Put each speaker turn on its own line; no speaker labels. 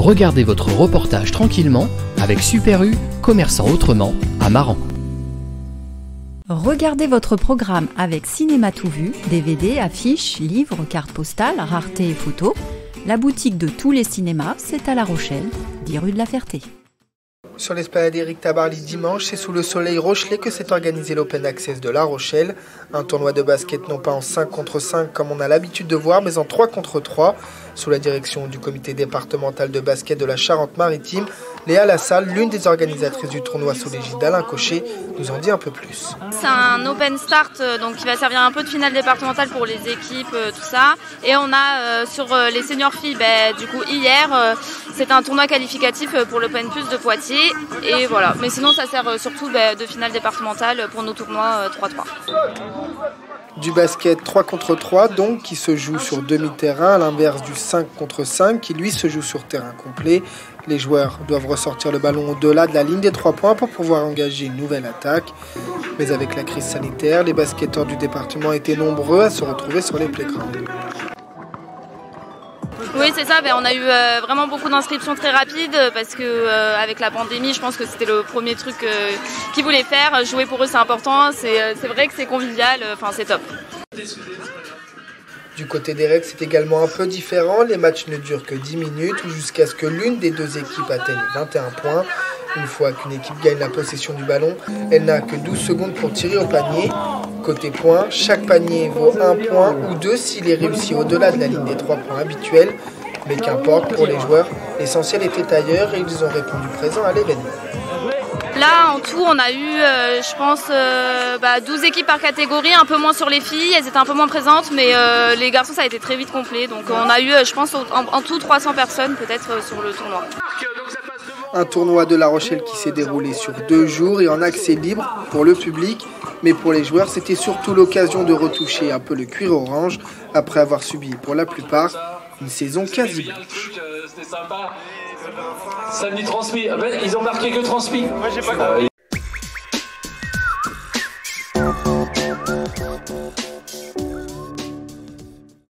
Regardez votre reportage tranquillement avec Super U, commerçant autrement, à Maran.
Regardez votre programme avec Cinéma Tout Vu, DVD, affiches, livres, cartes postales, raretés et photos. La boutique de tous les cinémas, c'est à La Rochelle, 10 rue de la Ferté.
Sur l'esplanade Éric Tabarly dimanche, c'est sous le soleil rochelais que s'est organisé l'Open Access de La Rochelle. Un tournoi de basket non pas en 5 contre 5 comme on a l'habitude de voir, mais en 3 contre 3. Sous la direction du comité départemental de basket de la Charente-Maritime, Léa Lassalle, l'une des organisatrices du tournoi sous l'égide d'Alain Cochet, nous en dit un peu plus.
C'est un open start donc qui va servir un peu de finale départementale pour les équipes, tout ça. Et on a sur les seniors filles, du coup hier, c'est un tournoi qualificatif pour l'Open Plus de Poitiers. Et voilà. Mais sinon ça sert surtout de finale départementale pour nos tournois 3-3.
Du basket 3 contre 3 donc qui se joue sur demi-terrain à l'inverse du 5 contre 5 qui lui se joue sur terrain complet. Les joueurs doivent ressortir le ballon au-delà de la ligne des 3 points pour pouvoir engager une nouvelle attaque. Mais avec la crise sanitaire, les basketteurs du département étaient nombreux à se retrouver sur les playgrounds.
Oui, c'est ça. On a eu vraiment beaucoup d'inscriptions très rapides parce que avec la pandémie, je pense que c'était le premier truc qu'ils voulaient faire. Jouer pour eux, c'est important. C'est vrai que c'est convivial. C'est top.
Du côté des règles, c'est également un peu différent. Les matchs ne durent que 10 minutes ou jusqu'à ce que l'une des deux équipes atteigne 21 points. Une fois qu'une équipe gagne la possession du ballon, elle n'a que 12 secondes pour tirer au panier. Côté points, chaque panier vaut 1 point ou 2 s'il est réussi au-delà de la ligne des 3 points habituels. Mais qu'importe, pour les joueurs, l'essentiel était ailleurs et ils ont répondu présent à l'événement.
Là, en tout, on a eu, je pense, 12 équipes par catégorie, un peu moins sur les filles, elles étaient un peu moins présentes, mais les garçons, ça a été très vite complet. Donc on a eu, je pense, en tout 300 personnes peut-être sur le tournoi.
Un tournoi de La Rochelle qui s'est déroulé sur 2 jours et en accès libre pour le public. Mais pour les joueurs, c'était surtout l'occasion de retoucher un peu le cuir orange après avoir subi, pour la plupart, une saison quasi blanche.
C'était sympa. Samedi transmis. Ils ont marqué que transmis.